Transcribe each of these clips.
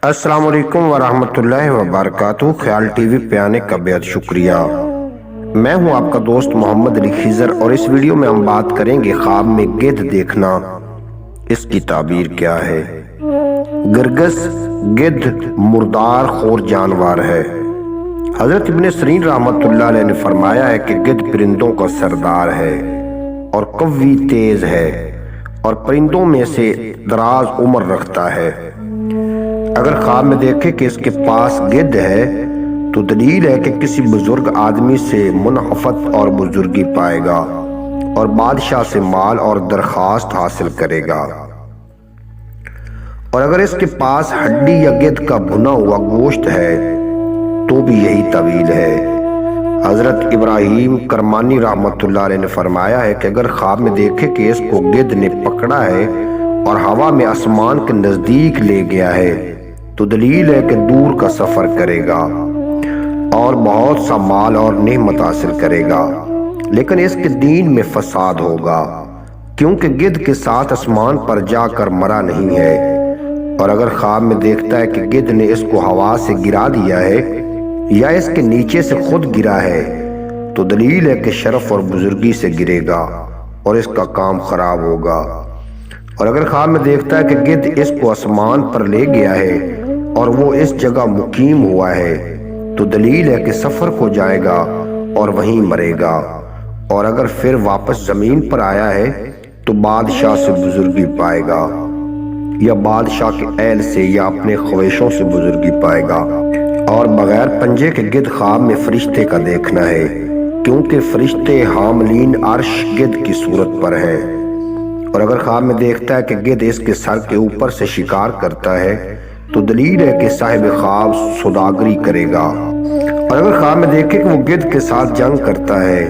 السلام علیکم ورحمۃ اللہ وبرکاتہ۔ خیال ٹی وی پہ آنے کا بہت شکریہ۔ میں ہوں آپ کا دوست محمد علی خضر، اور اس ویڈیو میں ہم بات کریں گے خواب میں گدھ دیکھنا، اس کی تعبیر کیا ہے۔ گرگس گدھ مردار خور جانور ہے۔ حضرت ابن سیرین رحمۃ اللہ علیہ نے فرمایا ہے کہ گدھ پرندوں کا سردار ہے اور قوی تیز ہے، اور پرندوں میں سے دراز عمر رکھتا ہے۔ اگر خواب میں دیکھے کہ اس کے پاس گدھ ہے تو دلیل ہے کہ کسی بزرگ آدمی سے منحفت اور بزرگی پائے گا، اور بادشاہ سے مال اور درخواست حاصل کرے گا۔ اور اگر اس کے پاس ہڈی یا گدھ کا بھنا ہوا گوشت ہے تو بھی یہی تعویل ہے۔ حضرت ابراہیم کرمانی رحمۃ اللہ علیہ نے فرمایا ہے کہ اگر خواب میں دیکھے کہ اس کو گدھ نے پکڑا ہے اور ہوا میں آسمان کے نزدیک لے گیا ہے تو دلیل ہے کہ دور کا سفر کرے گا اور بہت سا مال اور نعمت حاصل کرے گا، لیکن اس کے دین میں فساد ہوگا، کیونکہ گدھ کے ساتھ آسمان پر جا کر مرا نہیں ہے۔ اور اگر خواب میں دیکھتا ہے کہ گدھ نے اس کو ہوا سے گرا دیا ہے یا اس کے نیچے سے خود گرا ہے تو دلیل ہے کہ شرف اور بزرگی سے گرے گا اور اس کا کام خراب ہوگا۔ اور اگر خواب میں دیکھتا ہے کہ گدھ اس کو آسمان پر لے گیا ہے اور وہ اس جگہ مقیم ہوا ہے تو دلیل ہے کہ سفر کو جائے گا اور وہیں مرے گا۔ اور اگر پھر واپس زمین پر آیا ہے تو بادشاہ سے بزرگی پائے گا، یا بادشاہ کے اہل سے یا اپنے خواہشوں سے بزرگی پائے گا۔ اور بغیر پنجے کے گدھ خواب میں فرشتے کا دیکھنا ہے، کیونکہ فرشتے حاملین عرش گدھ کی صورت پر ہیں۔ اور اگر خواب میں دیکھتا ہے کہ گدھ اس کے سر کے اوپر سے شکار کرتا ہے تو دلیل ہے کہ صاحب خواب سوداگری کرے گا۔ اور اگر خواب میں دیکھے کہ وہ گدھ کے ساتھ جنگ کرتا ہے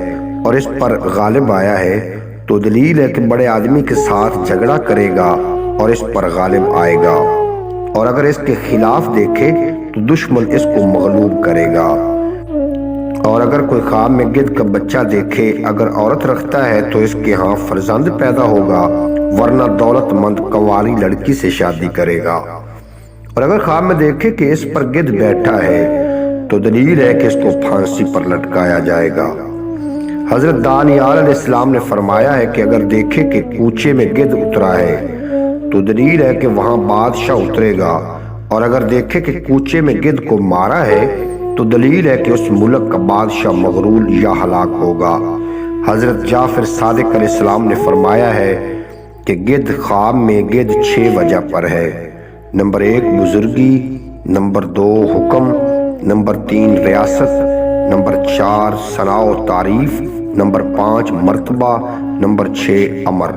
اور اس پر غالب آیا ہے تو دلیل ہے کہ بڑے آدمی کے ساتھ جھگڑا کرے گا اور اس پر غالب آئے گا۔ اور اگر اس کے خلاف دیکھے تو دشمن اس کو مغلوب کرے گا۔ اور اگر کوئی خواب میں گدھ کا بچہ دیکھے، اگر عورت رکھتا ہے تو اس کے ہاں فرزند پیدا ہوگا، ورنہ دولت مند کنواری لڑکی سے شادی کرے گا۔ اور اگر خواب میں دیکھے کہ اس پر گدھ بیٹھا ہے تو دلیل ہے کہ اس کو پھانسی پر لٹکایا جائے گا۔ حضرت دانیال علیہ السلام نے فرمایا ہے کہ اگر دیکھے کہ کوچے میں گدھ اترا ہے تو دلیل ہے کہ وہاں بادشاہ اترے گا، اور اگر دیکھے کہ کوچے میں گدھ کو مارا ہے تو دلیل ہے کہ اس ملک کا بادشاہ مغرور یا ہلاک ہوگا۔ حضرت جعفر صادق علیہ السلام نے فرمایا ہے کہ گدھ خواب میں گدھ 6 وجہ پر ہے۔ نمبر 1 بزرگی، نمبر 2 حکم، نمبر 3 ریاست، نمبر 4 ثناء و تعریف، نمبر 5 مرتبہ، نمبر 6 امر۔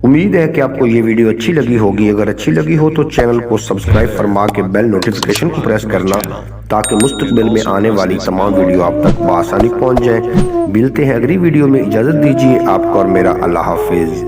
امید ہے کہ آپ کو یہ ویڈیو اچھی لگی ہوگی۔ اگر اچھی لگی ہو تو چینل کو سبسکرائب فرما کے بیل نوٹیفیکیشن کو پریس کرنا، تاکہ مستقبل میں آنے والی تمام ویڈیو آپ تک بآسانی پہنچ جائیں۔ ملتے ہیں اگلی ویڈیو میں، اجازت دیجیے آپ کو اور میرا اللہ حافظ۔